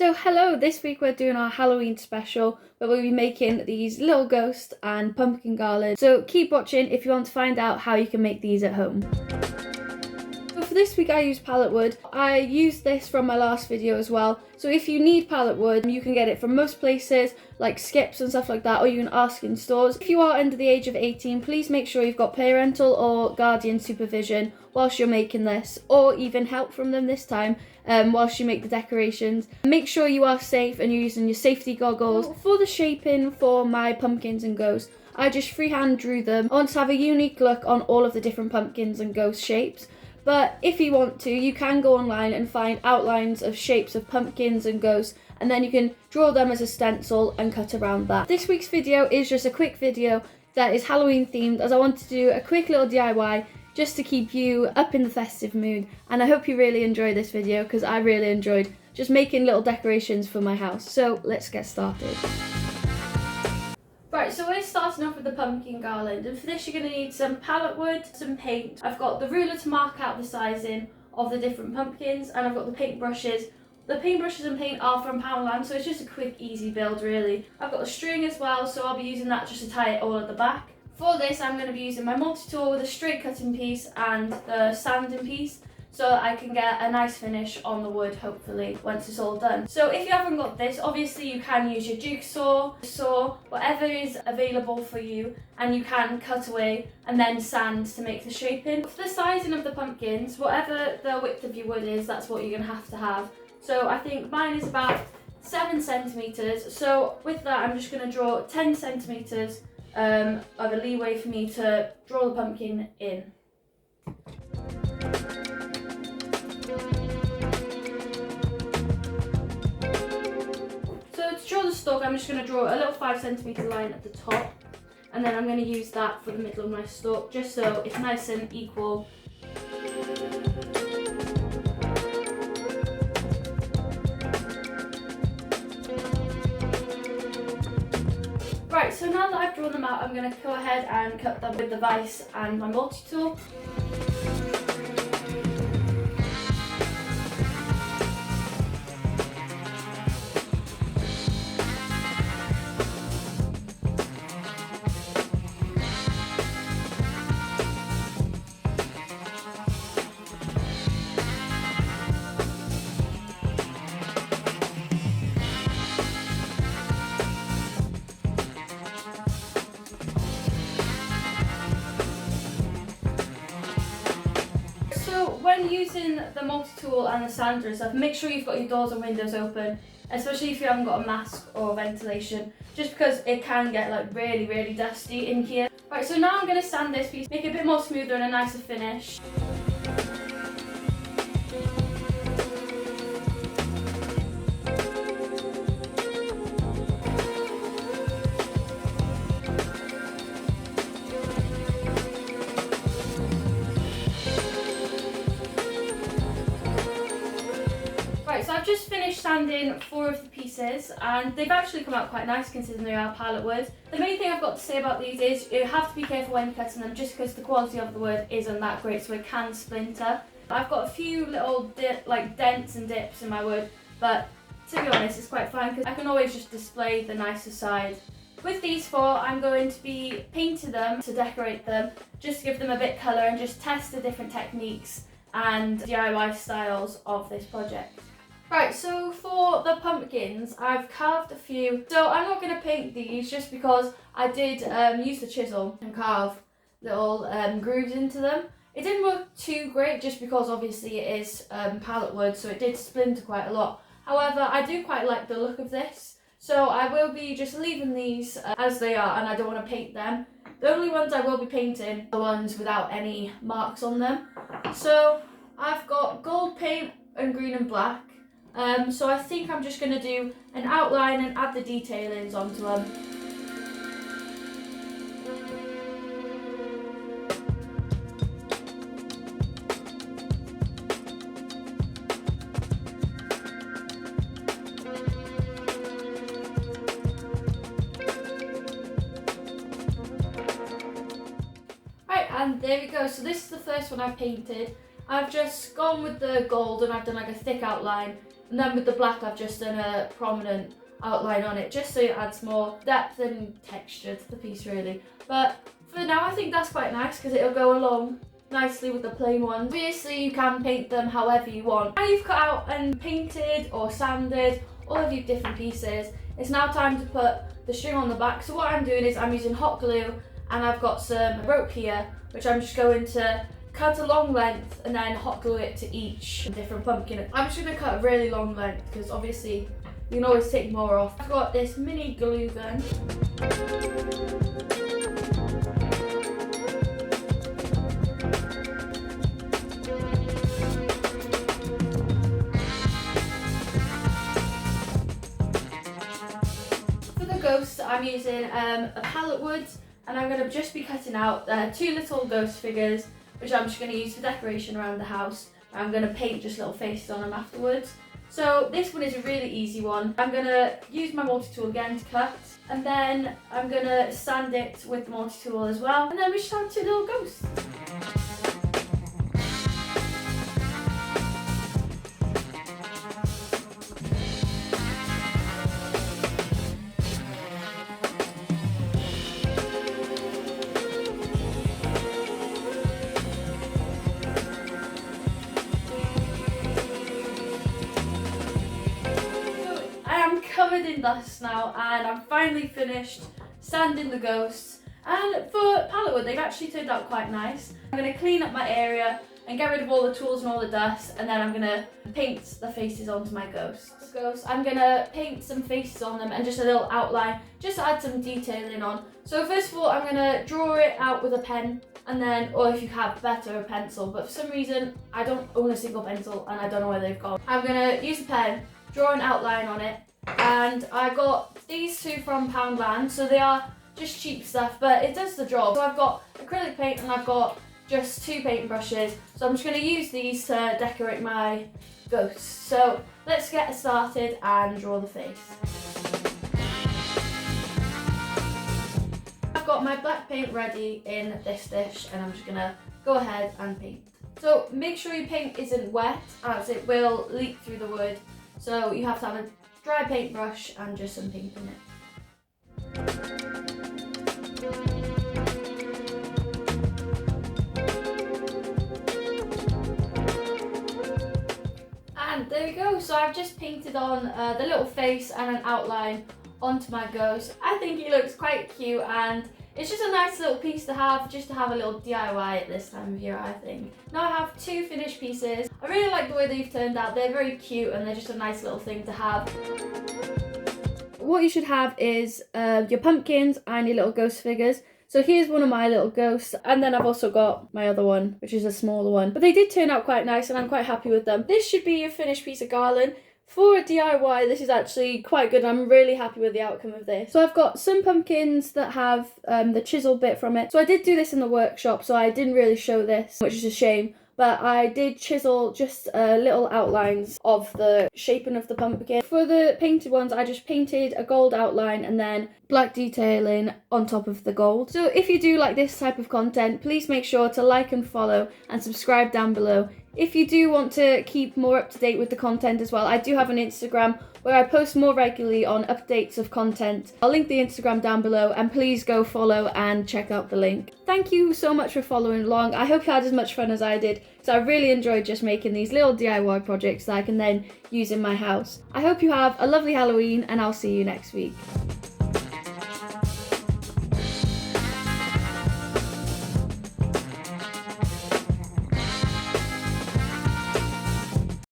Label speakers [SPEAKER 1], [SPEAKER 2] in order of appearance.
[SPEAKER 1] So hello, this week we're doing our Halloween special where we'll be making these little ghosts and pumpkin garlands. So keep watching if you want to find out how you can make these at home. So for this week I used pallet wood. I used this from my last video as well. So if you need pallet wood, you can get it from most places like Skips and stuff like that, or you can ask in stores. If you are under the age of 18, please make sure you've got parental or guardian supervision whilst you're making this, or even help from them this time whilst you make the decorations. Make sure you are safe and you're using your safety goggles. For the shaping for my pumpkins and ghosts, I just freehand drew them. I want to have a unique look on all of the different pumpkins and ghost shapes. But if you want to, you can go online and find outlines of shapes of pumpkins and ghosts, and then you can draw them as a stencil and cut around that. This week's video is just a quick video that is Halloween themed, as I want to do a quick little DIY just to keep you up in the festive mood. And I hope you really enjoy this video, because I really enjoyed just making little decorations for my house. So let's get started. Right, so we're starting off with the pumpkin garland, and for this you're going to need some pallet wood, some paint. I've got the ruler to mark out the sizing of the different pumpkins, and I've got the paint brushes. The paintbrushes and paint are from Poundland, so it's just a quick, easy build really. I've got the string as well, so I'll be using that just to tie it all at the back. For this I'm going to be using my multi-tool with a straight cutting piece and the sanding piece, so I can get a nice finish on the wood hopefully once it's all done. So if you haven't got this, obviously you can use your jigsaw, saw, whatever is available for you, and you can cut away and then sand to make the shaping. For the sizing of the pumpkins, whatever the width of your wood is, that's what you're going to have. So I think mine is about 7 centimetres, so with that I'm just going to draw 10 centimetres of a leeway for me to draw the pumpkin in. So to draw the stalk, I'm just going to draw a little 5 centimetre line at the top, and then I'm going to use that for the middle of my stalk, just so it's nice and equal. Right, so now that I've drawn them out, I'm going to go ahead and cut them with the vise and my multi-tool. When using the multi-tool and the sander and stuff, make sure you've got your doors and windows open, especially if you haven't got a mask or ventilation, just because it can get like really dusty in here. Right, so now I'm going to sand this piece, make it a bit more smoother and a nicer finish. Right, so I've just finished sanding 4 of the pieces, and they've actually come out quite nice considering they are pallet wood. The main thing I've got to say about these is you have to be careful when you're cutting them, just because the quality of the wood isn't that great, so it can splinter. I've got a few little dents and dips in my wood, but to be honest it's quite fine because I can always just display the nicer side. With these 4, I'm going to be painting them to decorate them, just to give them a bit colour and just test the different techniques and DIY styles of this project. Right, so for the pumpkins, I've carved a few. So I'm not going to paint these just because I did use the chisel and carve little grooves into them. It didn't work too great just because obviously it is pallet wood, so it did splinter quite a lot. However, I do quite like the look of this, so I will be just leaving these as they are, and I don't want to paint them. The only ones I will be painting are the ones without any marks on them. So I've got gold paint and green and black. So I think I'm just going to do an outline and add the detailings onto them. Right, and there we go. So this is the first one I've painted. I've just gone with the gold and I've done like a thick outline. And then with the black, I've just done a prominent outline on it, just so it adds more depth and texture to the piece really. But for now, I think that's quite nice because it'll go along nicely with the plain ones. Obviously, you can paint them however you want. Now you've cut out and painted or sanded all of your different pieces, it's now time to put the string on the back. So what I'm doing is I'm using hot glue, and I've got some rope here, which I'm just going to cut a long length and then hot glue it to each different pumpkin. I'm just going to cut a really long length because obviously you can always take more off. I've got this mini glue gun. For the ghosts, I'm using a palette wood, and I'm going to just be cutting out 2 little ghost figures, which I'm just going to use for decoration around the house. I'm going to paint just little faces on them afterwards. So this one is a really easy one. I'm going to use my multi-tool again to cut, and then I'm going to sand it with the multi-tool as well, and then we should have 2 little ghosts. Covered in dust now, and I'm finally finished sanding the ghosts. And for palette wood, they've actually turned out quite nice. I'm going to clean up my area and get rid of all the tools and all the dust, and then I'm going to paint the faces onto my ghosts. I'm going to paint some faces on them and just a little outline, just to add some detailing on. So first of all, I'm going to draw it out with a pen, and then, or if you have better, a pencil, but for some reason I don't own a single pencil and I don't know where they've gone. I'm going to use a pen, draw an outline on it. And I got these 2 from Poundland, so they are just cheap stuff, but it does the job. So I've got acrylic paint and I've got just 2 paint brushes, so I'm just going to use these to decorate my ghosts. So let's get started and draw the face. I've got my black paint ready in this dish, and I'm just going to go ahead and paint. So make sure your paint isn't wet, as it will leak through the wood, so you have to have a dry paintbrush and just some paint in it. And there we go, so I've just painted on the little face and an outline onto my ghost. I think he looks quite cute, and it's just a nice little piece to have, just to have a little DIY at this time of year, I think. Now I have 2 finished pieces. I really like the way they've turned out. They're very cute and they're just a nice little thing to have. What you should have is your pumpkins and your little ghost figures. So here's one of my little ghosts, and then I've also got my other one, which is a smaller one. But they did turn out quite nice and I'm quite happy with them. This should be your finished piece of garland. For a DIY, this is actually quite good. I'm really happy with the outcome of this. So I've got some pumpkins that have the chisel bit from it. So I did do this in the workshop, so I didn't really show this, which is a shame. But I did chisel just little outlines of the shaping of the pumpkin. For the painted ones, I just painted a gold outline and then black detailing on top of the gold. So if you do like this type of content, please make sure to like and follow and subscribe down below. If you do want to keep more up to date with the content as well, I do have an Instagram where I post more regularly on updates of content. I'll link the Instagram down below, and please go follow and check out the link. Thank you so much for following along. I hope you had as much fun as I did, because I really enjoyed just making these little DIY projects that I can then use in my house. I hope you have a lovely Halloween, and I'll see you next week.